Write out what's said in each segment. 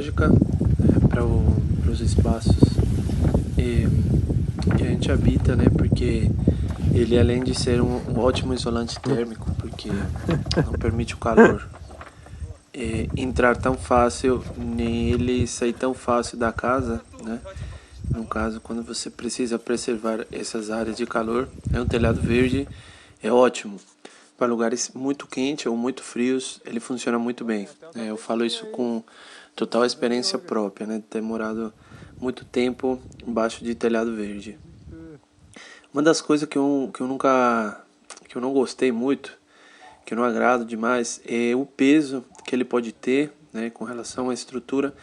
ecológica para os espaços que a gente habita, né? Porque ele, além de ser um ótimo isolante térmico, porque não permite o calor entrar tão fácil nele, sair tão fácil da casa, né? No caso, quando você precisa preservar essas áreas de calor, um telhado verde é ótimo. Para lugares muito quentes ou muito frios, ele funciona muito bem. Eu falo isso com total experiência própria, né? De ter morado muito tempo embaixo de telhado verde. Uma das coisas que eu não gostei muito, que eu não agrado demais, é o peso que ele pode ter, né, com relação à estrutura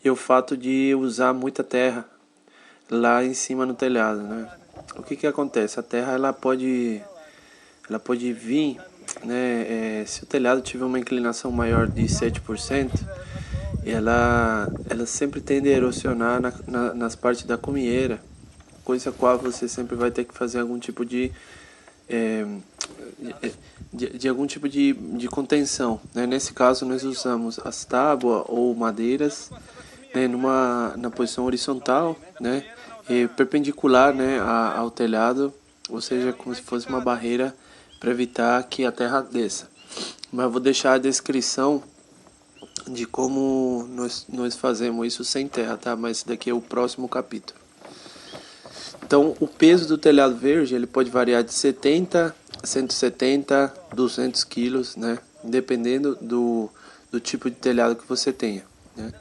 e o fato de usar muita terra lá em cima no telhado, né? O que acontece? A terra ela pode vir, né, se o telhado tiver uma inclinação maior de 7%, ela sempre tende a erosionar nas partes da cumieira, coisa a qual você sempre vai ter que fazer algum tipo é, de algum tipo de contenção, né? Nesse caso nós usamos as tábuas ou madeiras, né, na posição horizontal, né, e perpendicular, né, ao telhado, ou seja, como se fosse uma barreira para evitar que a terra desça. Mas eu vou deixar a descrição de como nós fazemos isso sem terra, tá? Mas daqui é o próximo capítulo. Então, o peso do telhado verde ele pode variar de 70, 170, 200 quilos, né? Dependendo do tipo de telhado que você tenha, né?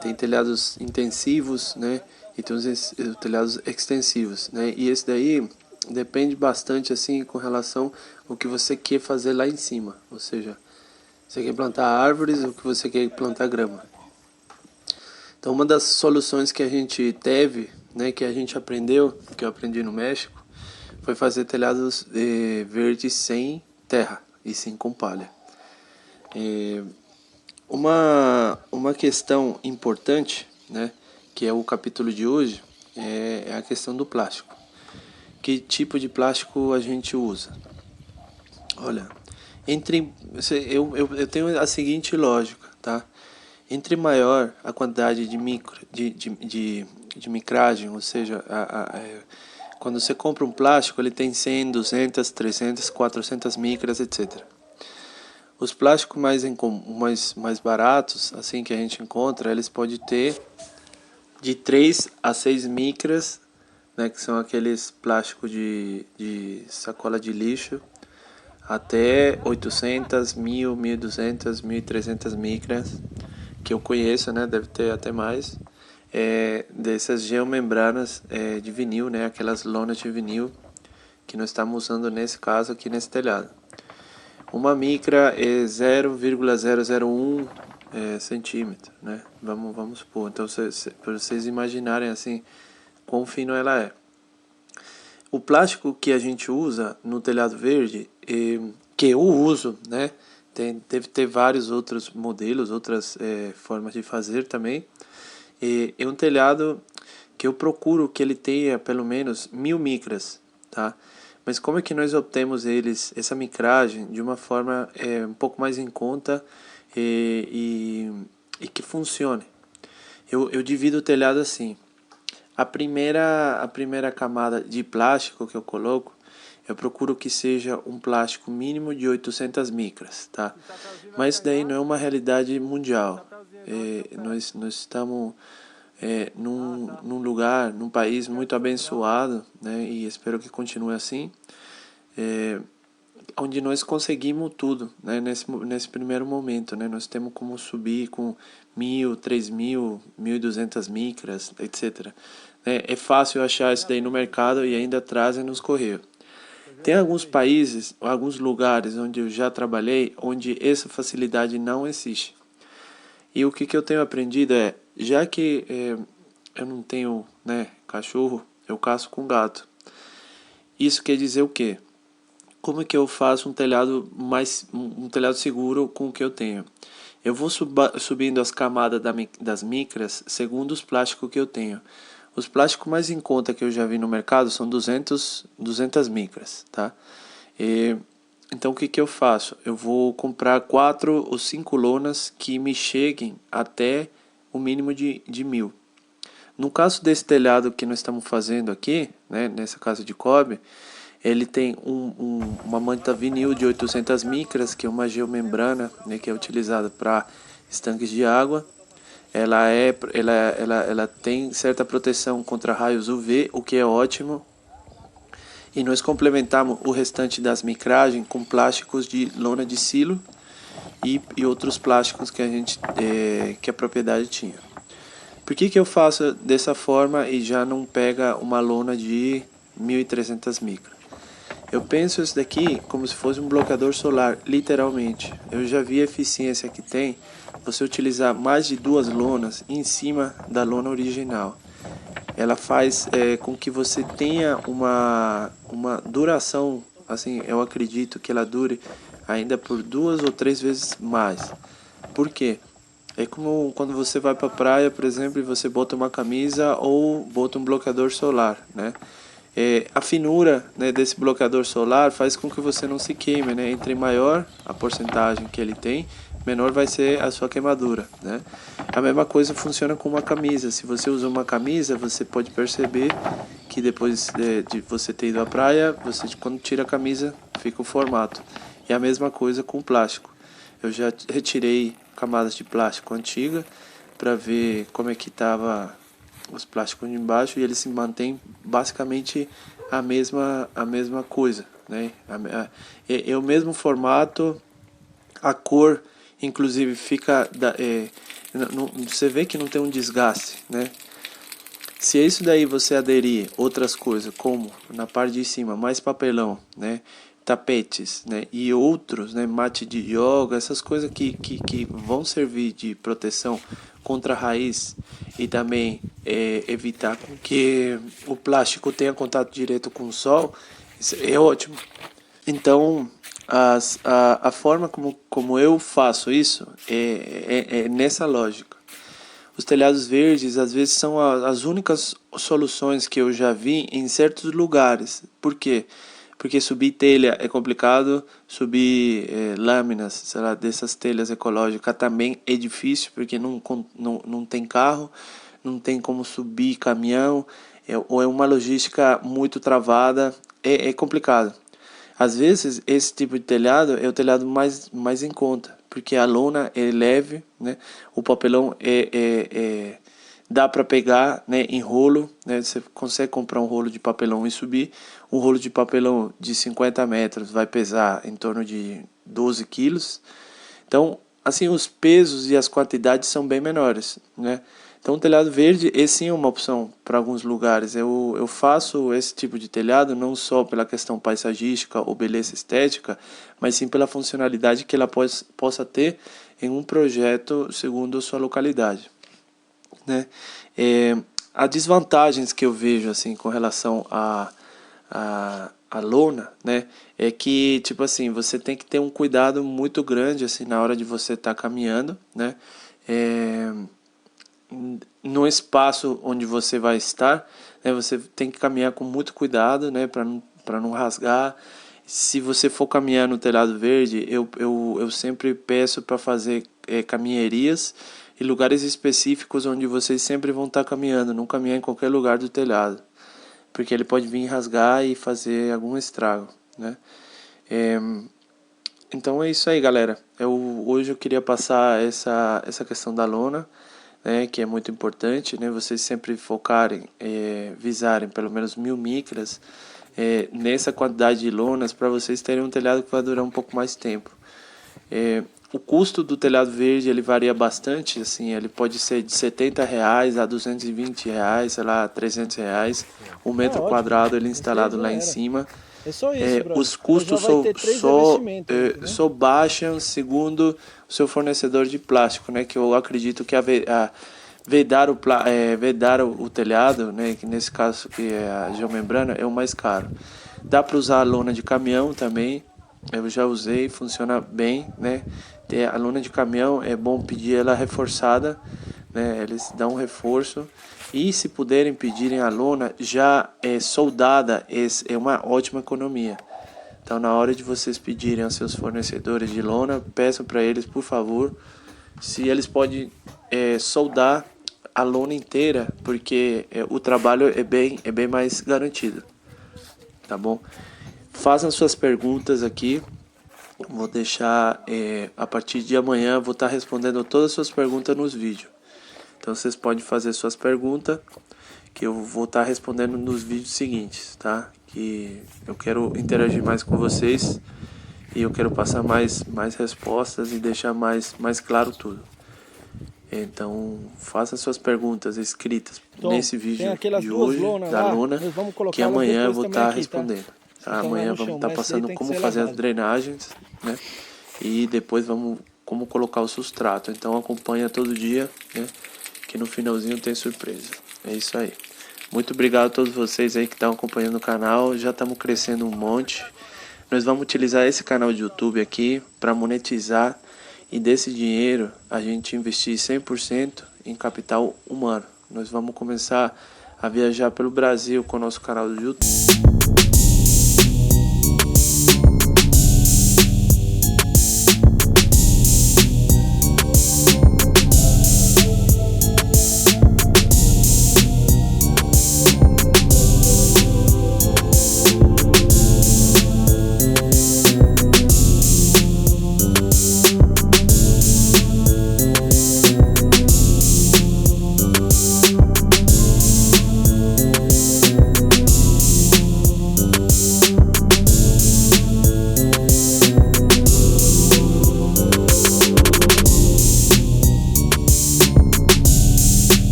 Tem telhados intensivos, né? E tem os telhados extensivos, né? E esse daí depende bastante, assim, com relação ao que você quer fazer lá em cima. Ou seja, você quer plantar árvores ou que você quer plantar grama. Então, uma das soluções que a gente teve, né, que a gente aprendeu, que eu aprendi no México, foi fazer telhados verdes sem terra e sim com palha. Uma questão importante, né, que é o capítulo de hoje, é a questão do plástico. Que tipo de plástico a gente usa? Olha, eu tenho a seguinte lógica, tá? Entre maior a quantidade de micragem, ou seja, quando você compra um plástico, ele tem 100, 200, 300, 400 micras, etc. Os plásticos mais baratos, assim que a gente encontra, eles podem ter de 3 a 6 micras, né, que são aqueles plásticos de sacola de lixo, até 800, 1000, 1200, 1300 micras, que eu conheço, né, deve ter até mais, dessas geomembranas de vinil, né, aquelas lonas de vinil que nós estamos usando nesse caso aqui nesse telhado. Uma micra é 0,001 centímetro, né? Vamos supor. Então, para vocês imaginarem assim quão fino ela é. O plástico que a gente usa no telhado verde, que eu uso, né? Deve ter vários outros modelos, outras formas de fazer também. É um telhado que eu procuro que ele tenha pelo menos 1000 micras, tá? Mas como é que nós obtemos essa micragem de uma forma um pouco mais em conta e que funcione? Eu divido o telhado assim. A primeira camada de plástico que eu coloco, eu procuro que seja um plástico mínimo de 800 micras, tá? Mas isso daí não é uma realidade mundial. Nós estamos num lugar, num país muito abençoado, né? E espero que continue assim, onde nós conseguimos tudo, né? Nesse primeiro momento, né? Nós temos como subir com 1000, 3000, 1200 micras, etc. É fácil achar isso daí no mercado e ainda trazem nos correios. Tem alguns países, alguns lugares onde eu já trabalhei, onde essa facilidade não existe. E o que eu tenho aprendido já que eu não tenho, né, cachorro, eu caço com gato. Isso quer dizer o quê? Como é que eu faço um telhado seguro com o que eu tenho? Eu vou subindo as camadas das micras segundo os plásticos que eu tenho. Os plásticos mais em conta que eu já vi no mercado são 200 micras, tá? Então o que eu faço? Eu vou comprar 4 ou 5 lonas que me cheguem até o mínimo de 1.000. No caso desse telhado que nós estamos fazendo aqui, né, nessa casa de cobre, ele tem uma manta vinil de 800 micras, que é uma geomembrana, né, que é utilizada para estanques de água. Ela tem certa proteção contra raios UV, o que é ótimo. E nós complementamos o restante das micragens com plásticos de lona de silo e outros plásticos que a propriedade tinha. Por que eu faço dessa forma e já não pega uma lona de 1.300 micras? Eu penso isso daqui como se fosse um bloqueador solar, literalmente. Eu já vi a eficiência que tem você utilizar mais de 2 lonas em cima da lona original. Ela faz com que você tenha uma duração, assim, eu acredito que ela dure ainda por 2 ou 3 vezes mais. Por quê? É como quando você vai para a praia, por exemplo, e você bota uma camisa ou bota um bloqueador solar, né? A finura, né, desse bloqueador solar faz com que você não se queime, né? Entre maior a porcentagem que ele tem, menor vai ser a sua queimadura, né? A mesma coisa funciona com uma camisa. Se você usa uma camisa, você pode perceber que depois de você ter ido à praia, você quando tira a camisa fica o formato. E a mesma coisa com o plástico. Eu já retirei camadas de plástico antiga para ver como é que estava os plásticos de embaixo, e eles se mantêm basicamente a mesma coisa, né? É o mesmo formato, a cor inclusive fica você vê que não tem um desgaste, né? Se isso daí você aderir outras coisas, como na parte de cima mais papelão, né, tapetes, né, e outros, né, mate de yoga, essas coisas que vão servir de proteção contra a raiz e também evitar que o plástico tenha contato direto com o sol, isso é ótimo. Então, a forma como eu faço isso é nessa lógica. Os telhados verdes às vezes são as únicas soluções que eu já vi em certos lugares. Por quê? Porque subir telha é complicado, subir lâminas, sei lá, dessas telhas ecológicas também é difícil, porque não tem carro, não tem como subir caminhão, ou é uma logística muito travada, é complicado. Às vezes esse tipo de telhado é o telhado mais em conta, porque a lona é leve, né? O papelão dá para pegar, né, em rolo, né? Você consegue comprar um rolo de papelão e subir. Um rolo de papelão de 50 metros vai pesar em torno de 12 quilos. Então, assim, os pesos e as quantidades são bem menores, né? Então, o telhado verde é sim uma opção para alguns lugares. Eu faço esse tipo de telhado não só pela questão paisagística ou beleza estética, mas sim pela funcionalidade que ela possa ter em um projeto segundo a sua localidade, né? Há desvantagens que eu vejo assim com relação a lona, né, é que, tipo assim, você tem que ter um cuidado muito grande assim na hora de você estar caminhando, né, no espaço onde você vai estar, né, você tem que caminhar com muito cuidado, né, para não rasgar. Se você for caminhar no telhado verde, eu sempre peço para fazer caminharias e lugares específicos onde vocês sempre vão estar caminhando, não caminhar em qualquer lugar do telhado, porque ele pode vir rasgar e fazer algum estrago, né? Então é isso aí, galera. Hoje eu queria passar essa questão da lona, né, que é muito importante, né? Vocês sempre focarem, visarem pelo menos 1.000 micras nessa quantidade de lonas para vocês terem um telhado que vai durar um pouco mais tempo. O custo do telhado verde ele varia bastante, assim, ele pode ser de R$ 70 a R$ 220, sei lá, R$ 300. Um metro quadrado ele instalado lá em cima. É só isso, brother. Os custos Já vai ter 3 investimentos, entendeu? só baixam segundo o seu fornecedor de plástico, né? Que eu acredito que vedar o telhado, né? Que nesse caso que é a geomembrana, é o mais caro. Dá para usar a lona de caminhão também. Eu já usei, funciona bem, né? A lona de caminhão é bom pedir ela reforçada, né? Eles dão um reforço. E se puderem pedirem a lona já soldada, é uma ótima economia. Então, na hora de vocês pedirem aos seus fornecedores de lona, peçam para eles, por favor, se eles podem soldar a lona inteira, porque o trabalho é bem mais garantido, tá bom? Façam suas perguntas aqui. Vou deixar, a partir de amanhã, vou estar respondendo todas as suas perguntas nos vídeos. Então vocês podem fazer suas perguntas, que eu vou estar respondendo nos vídeos seguintes, tá? Que eu quero interagir mais com vocês e eu quero passar mais respostas e deixar mais claro tudo. Então, faça suas perguntas escritas nesse vídeo de hoje, da lona, que amanhã eu vou estar respondendo. Tá? Amanhã vamos estar passando como fazer as drenagens, né? E depois como colocar o substrato. Então acompanha todo dia, né? Que no finalzinho tem surpresa. É isso aí. Muito obrigado a todos vocês aí que estão acompanhando o canal. Já estamos crescendo um monte. Nós vamos utilizar esse canal de YouTube aqui para monetizar. E desse dinheiro a gente investir 100% em capital humano. Nós vamos começar a viajar pelo Brasil com o nosso canal do YouTube.